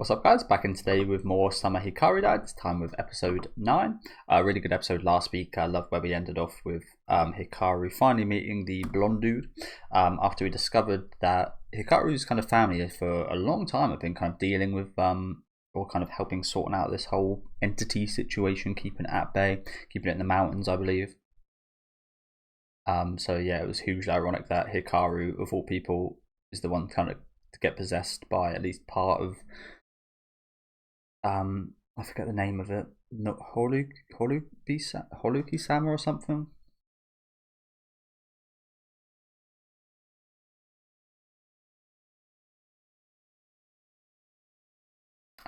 What's up, guys? Back in today with more Summer Hikaru Died, this time with episode 9. A really good episode last week. I love where we ended off with Hikaru finally meeting the blonde dude after we discovered that Hikaru's kind of family for a long time have been kind of dealing with or kind of helping sorting out this whole entity situation, keeping it at bay, keeping it in the mountains, I believe. So yeah, it was hugely ironic that Hikaru, of all people, is the one kind of to get possessed by at least part of I forget the name of it. No, Holuki-sama or something.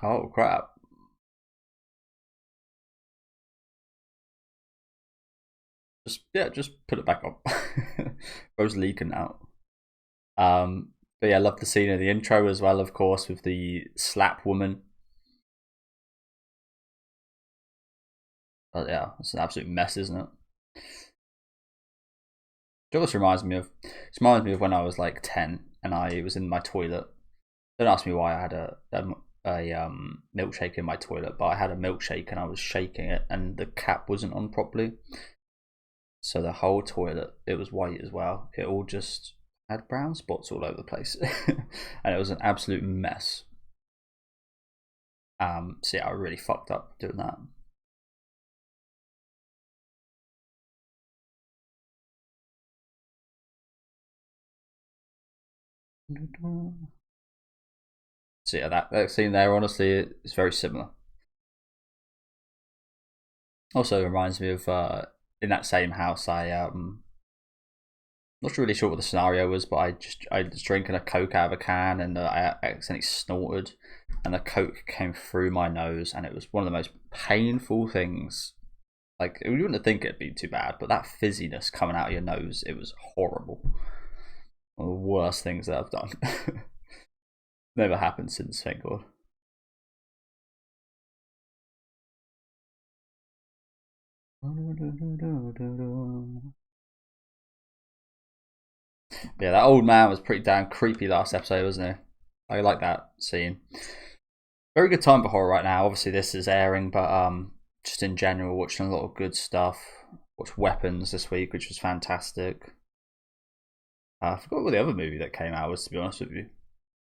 Oh crap! Just put it back up. Bro's leaking out. But yeah, I love the scene in the intro as well, of course, with the slap woman. But yeah, it's an absolute mess, isn't it? It always reminds me of. It reminds me of when I was like 10 and I was in my toilet. Don't ask me why I had a milkshake in my toilet, but I had a milkshake and I was shaking it, and the cap wasn't on properly. So the whole toilet, it was white as well. It all just had brown spots all over the place, and it was an absolute mess. So yeah, I really fucked up doing that. So yeah, that scene there, honestly, is very similar. Also reminds me of in that same house, I not really sure what the scenario was, but I was drinking a Coke out of a can and I accidentally snorted, and the Coke came through my nose, and it was one of the most painful things. Like, you wouldn't think it'd be too bad, but that fizziness coming out of your nose, it was horrible. One of the worst things that I've done. Never happened since, thank God. Yeah, that old man was pretty damn creepy last episode, wasn't he? I like that scene. Very good time for horror right now. Obviously, this is airing, but just in general, watching a lot of good stuff. Watched Weapons this week, which was fantastic. I forgot what the other movie that came out was, to be honest with you.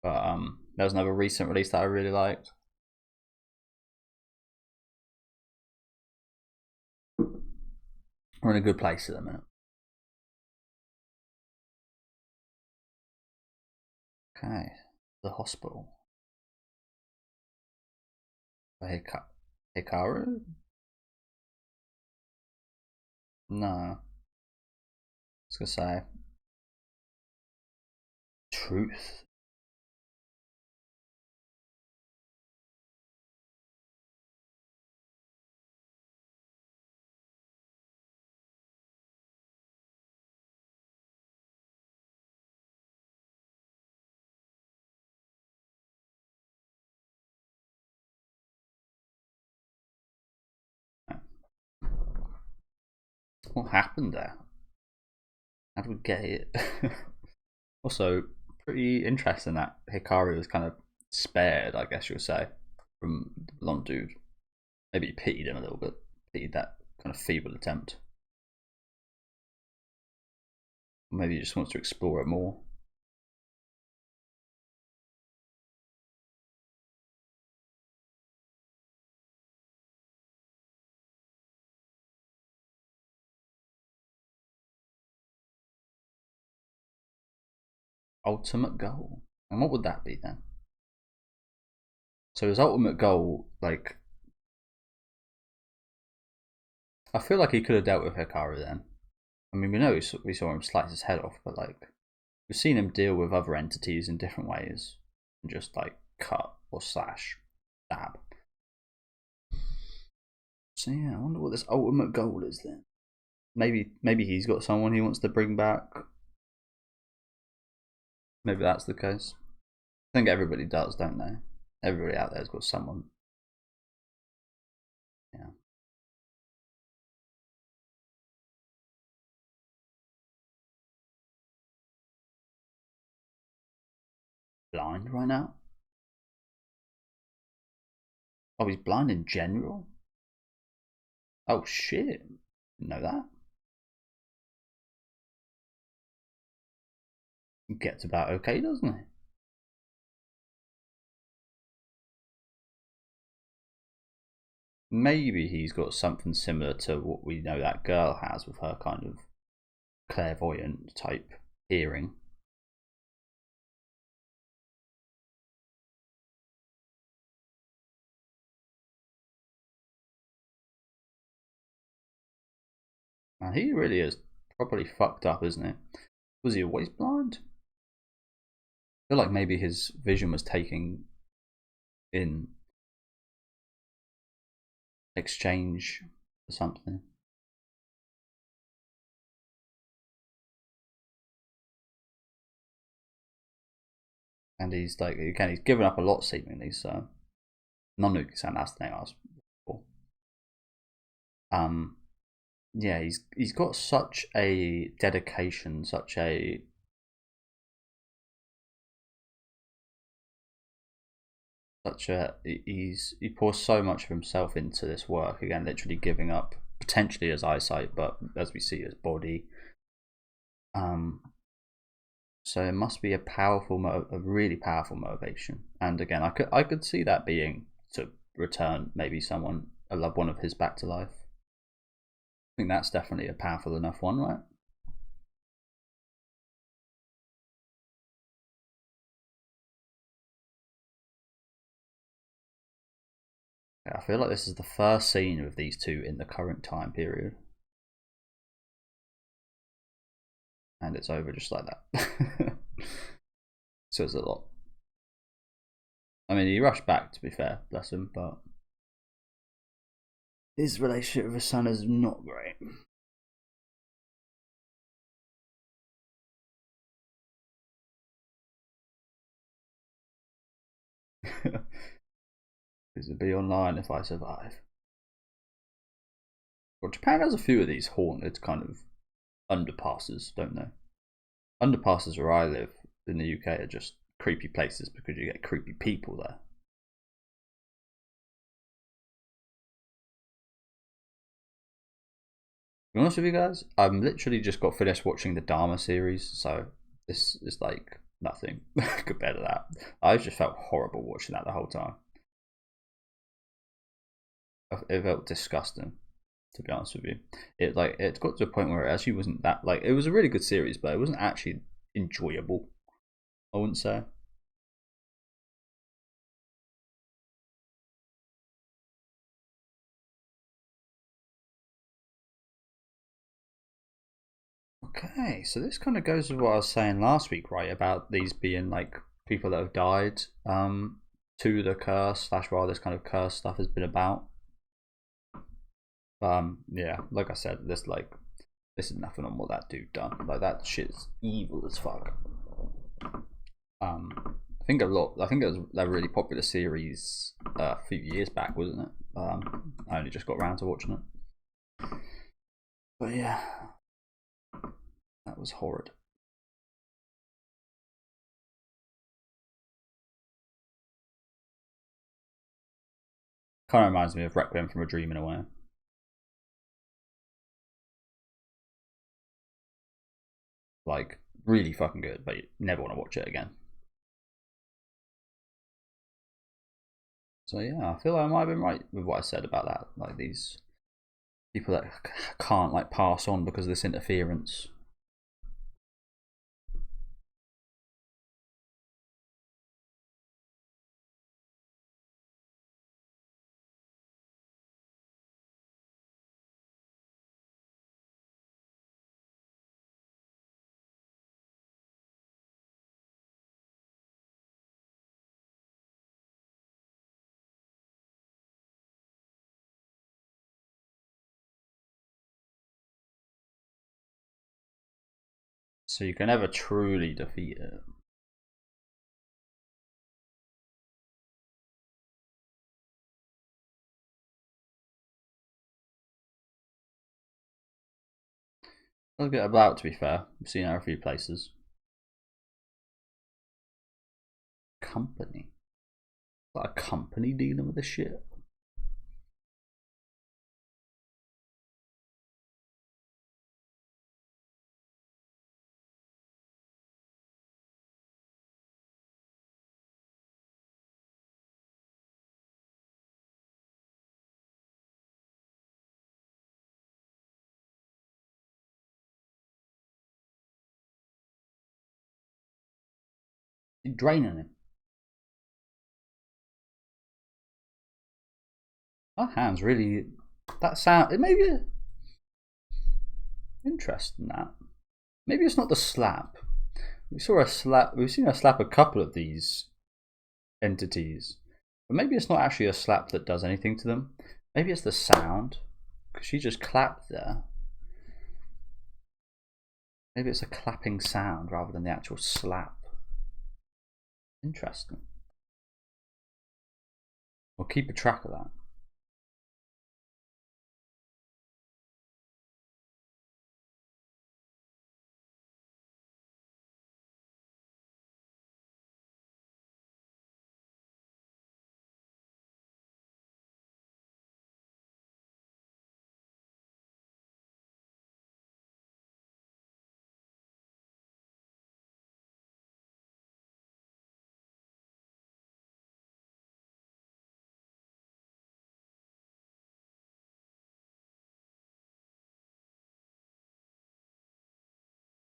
But there was another recent release that I really liked. We're in a good place at the minute. Okay, the hospital. Hikaru? No, I was gonna say truth. What happened there? How did we get it? Also, pretty interesting that Hikaru was kind of spared, I guess you would say, from the blonde dude. Maybe he pitied him a little bit, pitied that kind of feeble attempt. Maybe he just wants to explore it more. Ultimate goal. And what would that be then? So his ultimate goal, like, I feel like he could have dealt with Hikaru then. I mean, we know we saw him slice his head off, but like, we've seen him deal with other entities in different ways, and just like cut or slash, stab. So yeah, I wonder what this ultimate goal is then. Maybe he's got someone he wants to bring back. Maybe that's the case. I think everybody does, don't they? Everybody out there's got someone. Yeah. Blind right now. Oh, he's blind in general? Oh shit. Didn't know that. He gets about okay, doesn't he? Maybe he's got something similar to what we know that girl has with her kind of clairvoyant type hearing. Man, he really is properly fucked up, isn't he? Was he always blind? I feel like maybe his vision was taking in exchange for something. And he's like, again, he's given up a lot seemingly, so Nanuki-san, that's the name I was for. Yeah, he's got such a dedication, he pours so much of himself into this work, again, literally giving up potentially his eyesight, but as we see, his body. So it must be a really powerful motivation. And again, I could see that being to return maybe a loved one of his back to life. I think that's definitely a powerful enough one, right? Yeah, I feel like this is the first scene of these two in the current time period. And it's over just like that. So it's a lot. I mean, he rushed back, to be fair, bless him, but his relationship with his son is not great. This will be online if I survive. Well, Japan has a few of these haunted kind of underpasses, don't they? Underpasses where I live in the UK are just creepy places because you get creepy people there. To be honest with you guys, I've literally just got finished watching the Dharma series, so this is like nothing compared to that. I just felt horrible watching that the whole time. It felt disgusting, to be honest with you. It got to a point where it actually wasn't that like it was a really good series, but it wasn't actually enjoyable. I wouldn't say. Okay, so this kind of goes with what I was saying last week, right? About these being like people that have died to the curse slash why this kind of curse stuff has been about. Yeah, like I said, this is nothing on what that dude done. Like that shit's evil as fuck. I think it was that really popular series a few years back, wasn't it? I only just got around to watching it. But yeah, that was horrid. Kind of reminds me of Requiem from a Dream in a way. Like really fucking good, but you never want to watch it again. So yeah, I feel like I might have been right with what I said about that. Like these people that can't like pass on because of this interference. So you can never truly defeat it. I'll get about, to be fair. I've seen her a few places. Company? Like a company dealing with this shit? draining him. That hand's really. That sound. It may be interesting. That maybe it's not the slap. We saw a slap. We've seen her slap a couple of these entities, but maybe it's not actually a slap that does anything to them. Maybe it's the sound, because she just clapped there. Maybe it's a clapping sound rather than the actual slap. Interesting. We'll keep a track of that.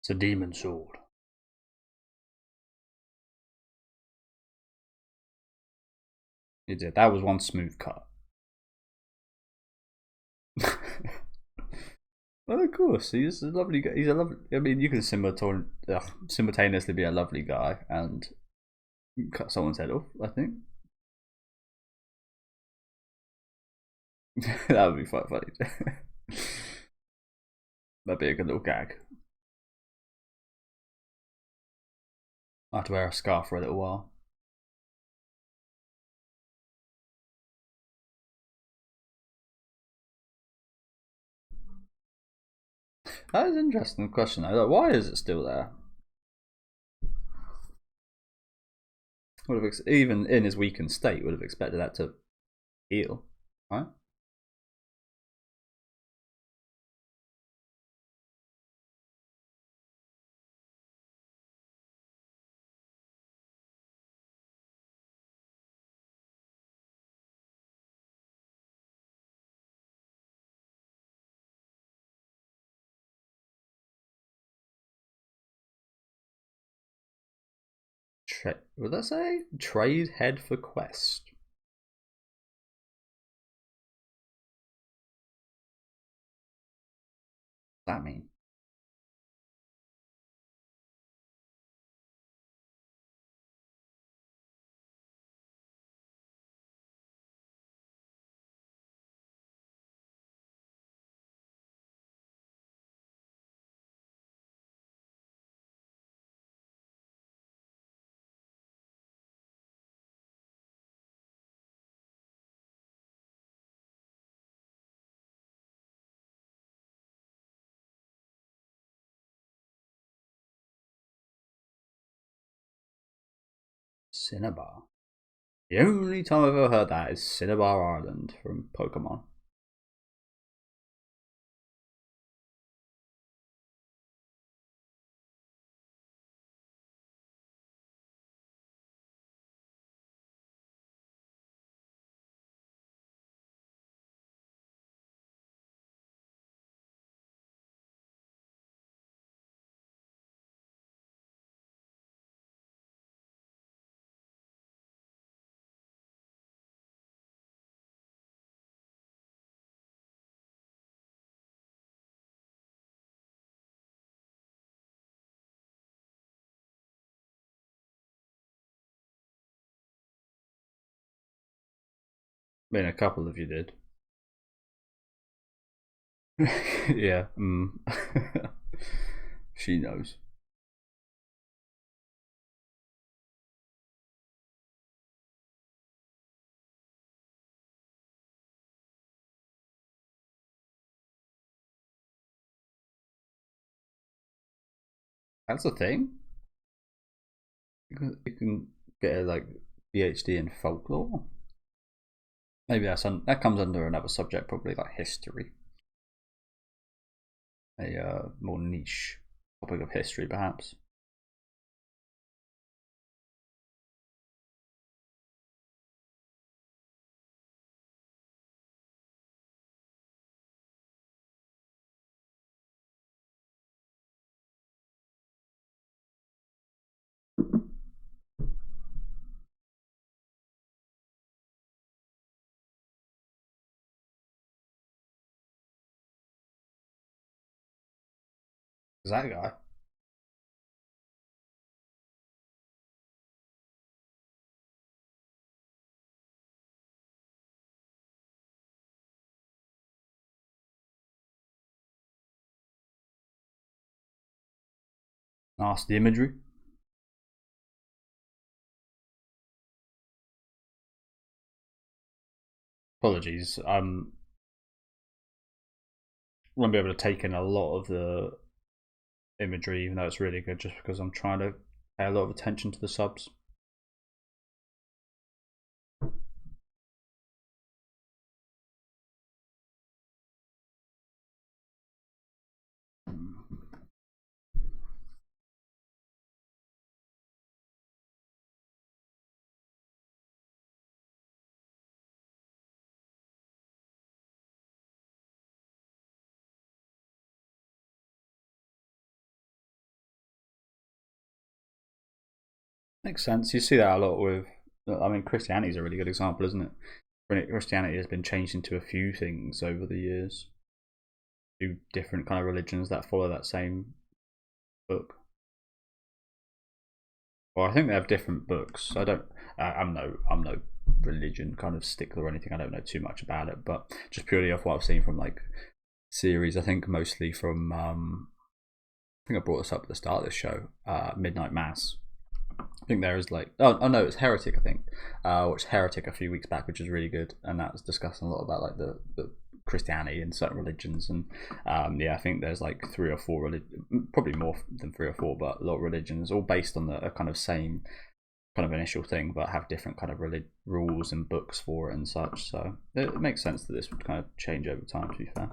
It's a demon sword. You did. That was one smooth cut. Well, of course, he's a lovely guy. He's a lovely. I mean, you can simultaneously be a lovely guy and cut someone's head off. I think that would be quite funny. That'd be a good little gag. I have to wear a scarf for a little while. That is an interesting question. Like, why is it still there? Would have even in his weakened state, would have expected that to heal, right? What did I say? Trade head for quest. What does that mean? Cinnabar. The only time I've ever heard that is Cinnabar Island from Pokemon. I mean, a couple of you did. Yeah. She knows. That's a thing. You can get a like PhD in folklore. Maybe that comes under another subject, probably like history. A more niche topic of history, perhaps. Is that guy? Nasty imagery. Apologies. Won't be able to take in a lot of the imagery, even though it's really good, just because I'm trying to pay a lot of attention to the subs. Makes sense. You see that a lot with, I mean, Christianity is a really good example, isn't it? Christianity has been changed into a few things over the years. Two different kind of religions that follow that same book. Well, I think they have different books. I don't. I'm no religion kind of stickler or anything. I don't know too much about it, but just purely off what I've seen from like series, I think mostly from. I think I brought this up at the start of this show. Midnight Mass. I think there is like oh no, it's Heretic. I think watched Heretic a few weeks back, which was really good, and that was discussing a lot about like the Christianity and certain religions, and yeah, I think there's like 3 or 4 probably more than 3 or 4, but a lot of religions, all based on the kind of same kind of initial thing, but have different kind of rules and books for it and such. So it makes sense that this would kind of change over time. To be fair,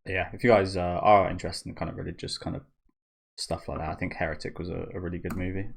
yeah, if you guys are interested in kind of religious kind of stuff like that, I think Heretic was a really good movie.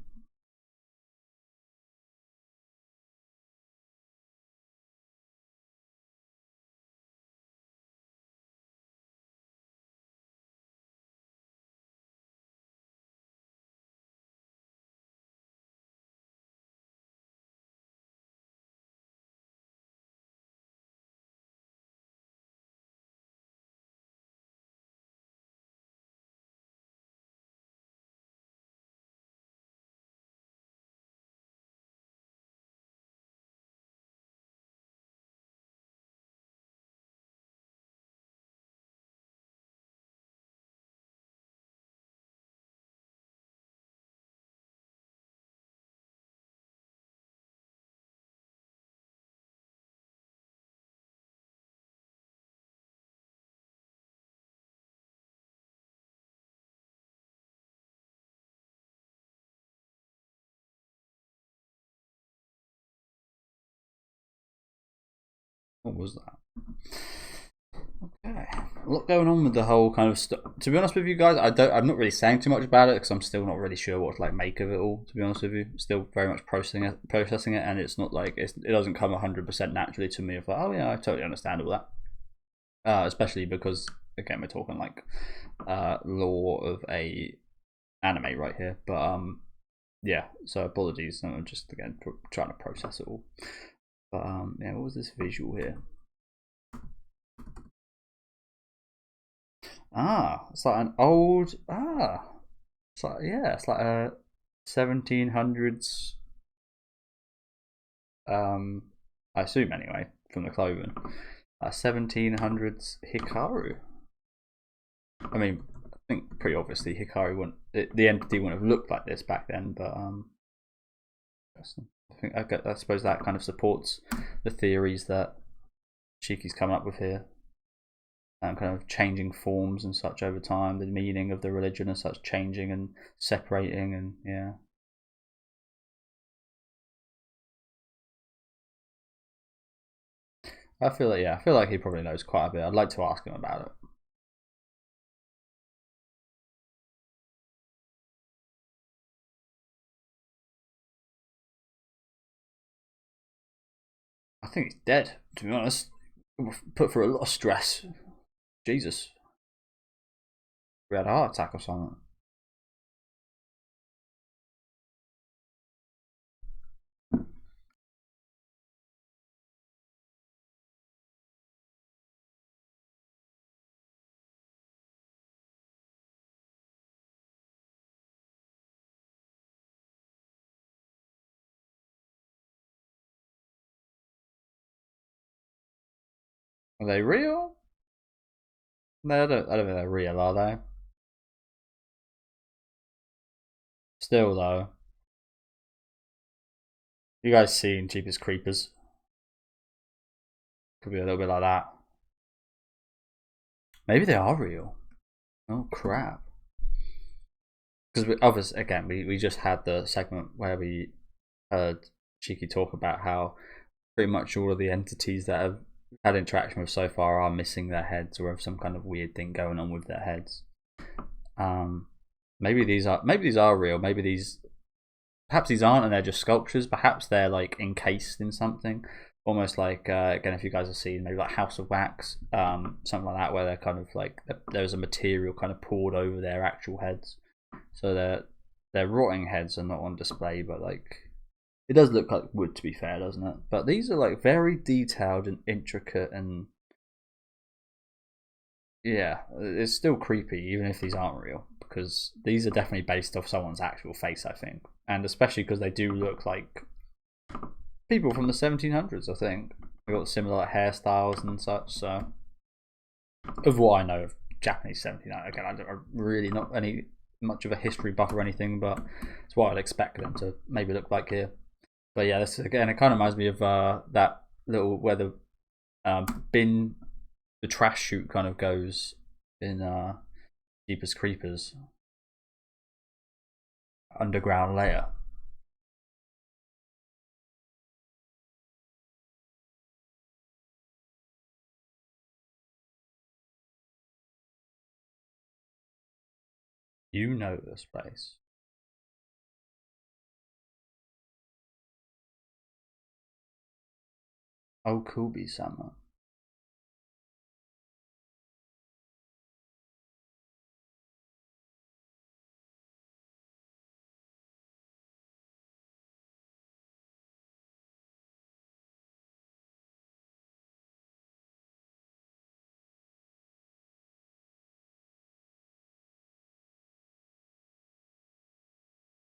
What was that? Okay, a lot going on with the whole kind of stuff. To be honest with you guys, I'm not really saying too much about it because I'm still not really sure what to like make of it all. To be honest with you, still very much processing it, and it's not like it doesn't come 100% naturally to me. Of like, oh yeah, I totally understand all that. Especially because again, we're talking like lore of a anime right here. But yeah. So apologies. I'm just again trying to process it all. But yeah, what was this visual here? It's like an old It's like yeah, it's like a 1700s. I assume anyway from the clothing, 1700s Hikaru. I mean, I think pretty obviously Hikaru wouldn't the entity wouldn't have looked like this back then, but I suppose that kind of supports the theories that Shiki's coming up with here. Kind of changing forms and such over time, the meaning of the religion and such changing and separating, and yeah. I feel like he probably knows quite a bit. I'd like to ask him about it. I think he's dead, to be honest. Put through a lot of stress. Jesus. We had a heart attack or something. Are they real? No, I don't think they're real, are they? Still though, you guys seen Cheapest Creepers? Could be a little bit like that. Maybe they are real. Oh crap! Because obviously, again, we just had the segment where we heard Cheeky talk about how pretty much all of the entities that have had interaction with so far are missing their heads or have some kind of weird thing going on with their heads. Maybe these are real. Perhaps these aren't, and they're just sculptures. Perhaps they're like encased in something, almost like again, if you guys have seen maybe like House of Wax, something like that, where they're kind of like there's a material kind of poured over their actual heads, so they're rotting heads are not on display, but like it does look like wood, to be fair, doesn't it? But these are like very detailed and intricate, and yeah, it's still creepy even if these aren't real, because these are definitely based off someone's actual face, I think, and especially because they do look like people from the 1700s. I think they've got similar like, hairstyles and such. So, of what I know of Japanese 1700s, again, I'm really not any much of a history buff or anything, but it's what I'd expect them to maybe look like here. But yeah, this again, it kind of reminds me of that little where the bin, the trash chute kind of goes in Jeepers Creepers underground layer. You know this place. Oh, Kubi-sama.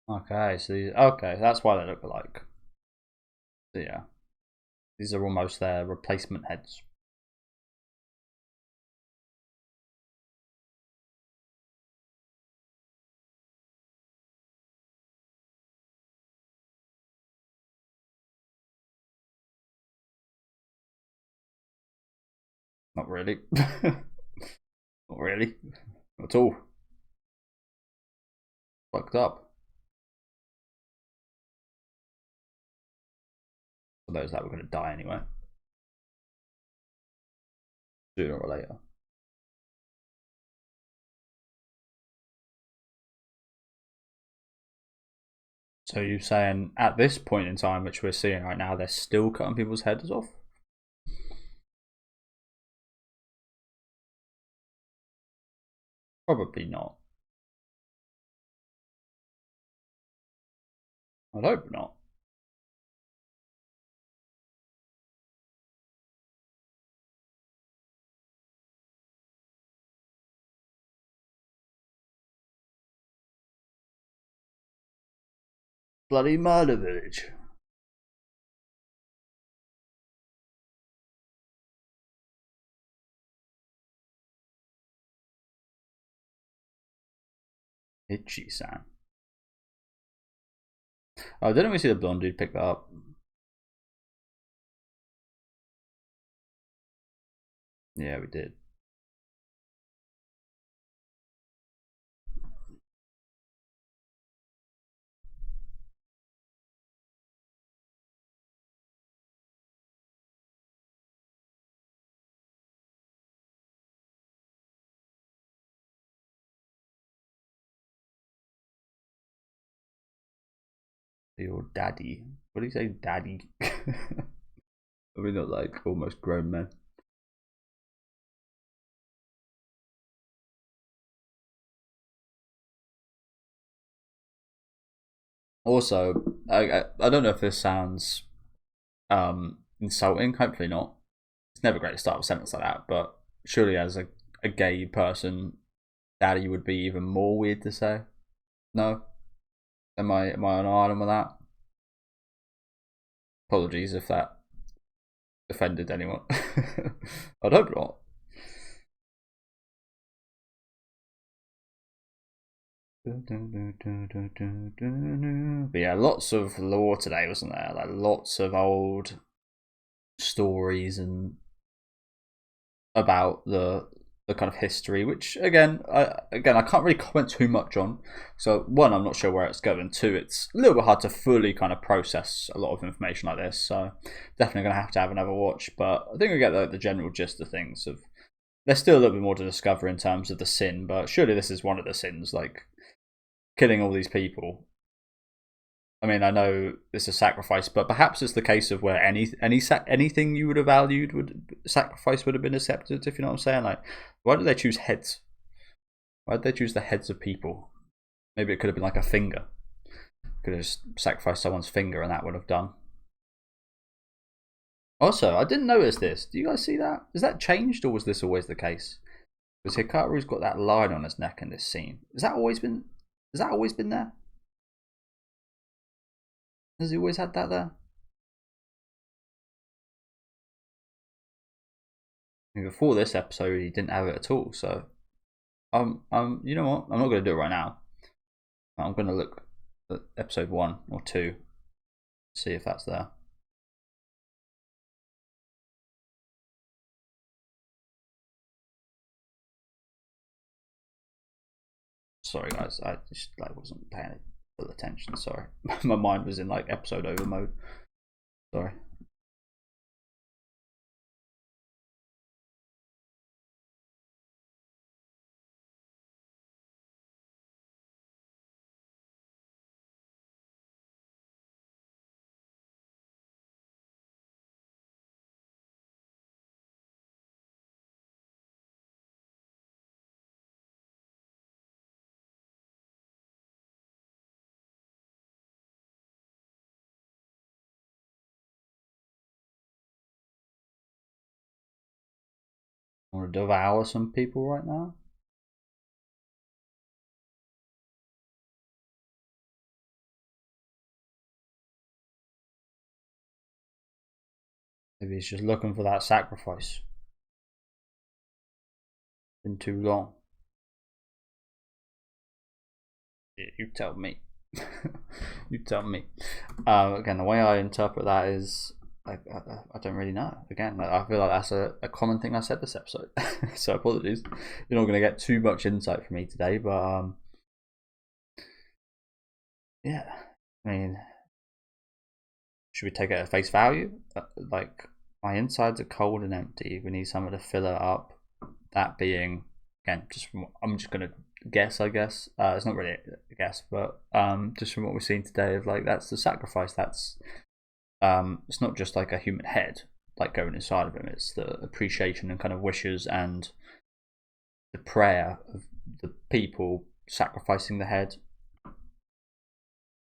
Okay, so that's why they look alike. So yeah, these are almost their replacement heads. Not really. Not really. Not at all. Fucked up. For those that were going to die anyway. Sooner or later. So you're saying at this point in time, which we're seeing right now, they're still cutting people's heads off? Probably not. I'd hope not. Bloody murder village. Itchy-san. Oh, didn't we see the blonde dude pick that up? Yeah, we did. Your daddy. What do you say, daddy? Are we not like almost grown men? Also, I don't know if this sounds insulting. Hopefully not. It's never great to start with a sentence like that, but surely as a gay person, daddy would be even more weird to say. No? Am I on an island with that? Apologies if that offended anyone. I'd hope not. But yeah, lots of lore today, wasn't there? Like lots of old stories and about the kind of history, which I can't really comment too much on. So one, I'm not sure where it's going. Two, it's a little bit hard to fully kind of process a lot of information like this. So definitely gonna have another watch. But I think I get the general gist of things. Of there's still a little bit more to discover in terms of the sin, but surely this is one of the sins, like killing all these people. I mean, I know it's a sacrifice, but perhaps it's the case of where anything you would have valued sacrifice would have been accepted. If you know what I'm saying, like, why did they choose heads? Why did they choose the heads of people? Maybe it could have been like a finger. Could have just sacrificed someone's finger, and that would have done. Also, I didn't notice this. Do you guys see that? Is that changed, or was this always the case? Because Hikaru's got that line on his neck in this scene. Has that always been there? Has he always had that there? Before this episode, he didn't have it at all. So, you know what? I'm not going to do it right now. I'm going to look at episode 1 or 2, see if that's there. Sorry, guys. I just wasn't paying full attention. Sorry, my mind was in like episode over mode. Sorry. I want to devour some people right now. Maybe he's just looking for that sacrifice. Been too long. Yeah, you tell me. You tell me. Again, the way I interpret that is, I don't really know. Again, I feel like that's a common thing I said this episode. So apologies. You're not going to get too much insight from me today, but yeah. I mean, should we take it at face value? Like, my insides are cold and empty. We need someone to fill it up. That being, again, I'm just gonna guess. I guess it's not really a guess, but just from what we've seen today, of like that's the sacrifice. That's it's not just like a human head like going inside of him. It's the appreciation and kind of wishes and the prayer of the people sacrificing the head.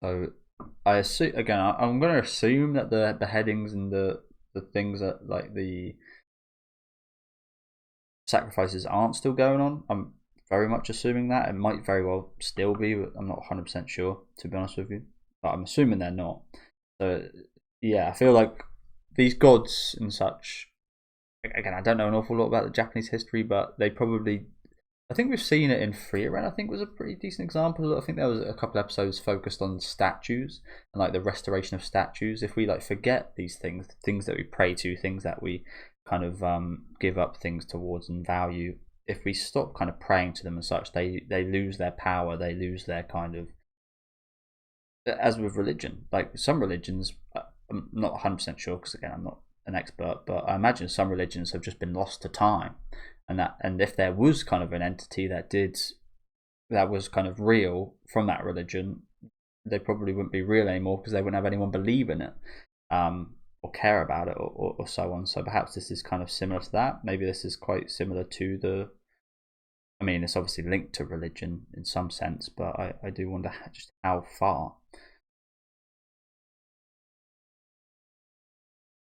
So I assume, again, I'm going to assume that the beheadings and the things that like the sacrifices aren't still going on. I'm very much assuming that. It might very well still be, but I'm not 100% sure, to be honest with you. But I'm assuming they're not. So yeah, I feel like these gods and such, again, I don't know an awful lot about the Japanese history, but they probably, I think we've seen it in Freeran. I think was a pretty decent example. I think there was a couple episodes focused on statues and like the restoration of statues. If we like forget these things that we pray to, things that we kind of give up things towards and value, if we stop kind of praying to them and such, they lose their power. They lose their kind of, as with religion, like some religions, I'm not 100% sure because again I'm not an expert, but I imagine some religions have just been lost to time. And if there was kind of an entity that was kind of real from that religion, they probably wouldn't be real anymore because they wouldn't have anyone believe in it or care about it or so on. So perhaps this is kind of similar to that. Maybe this is quite similar to I mean, it's obviously linked to religion in some sense, but I do wonder just how far.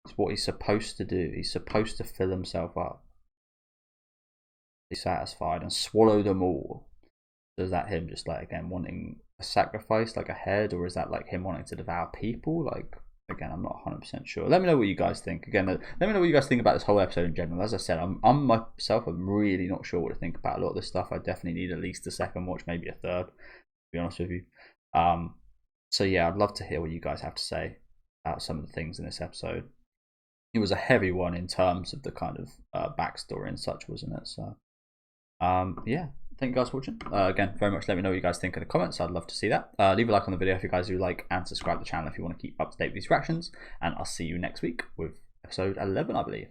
It's what he's supposed to do. He's supposed to fill himself up, be satisfied, and swallow them all. So is that him just like again wanting a sacrifice, like a head, or is that like him wanting to devour people? Like, Again, I'm not 100% sure. Let me know what you guys think. Again, let me know what you guys think about this whole episode in general. As I said, I'm myself, I'm really not sure what to think about a lot of this stuff. I definitely need at least a second watch, maybe a third, to be honest with you. So yeah, I'd love to hear what you guys have to say about some of the things in this episode. It was a heavy one in terms of the kind of backstory and such, wasn't it? So yeah, thank you guys for watching. Again, very much let me know what you guys think in the comments. I'd love to see that. Leave a like on the video if you guys do like, and subscribe to the channel if you want to keep up to date with these reactions. And I'll see you next week with episode 11, I believe.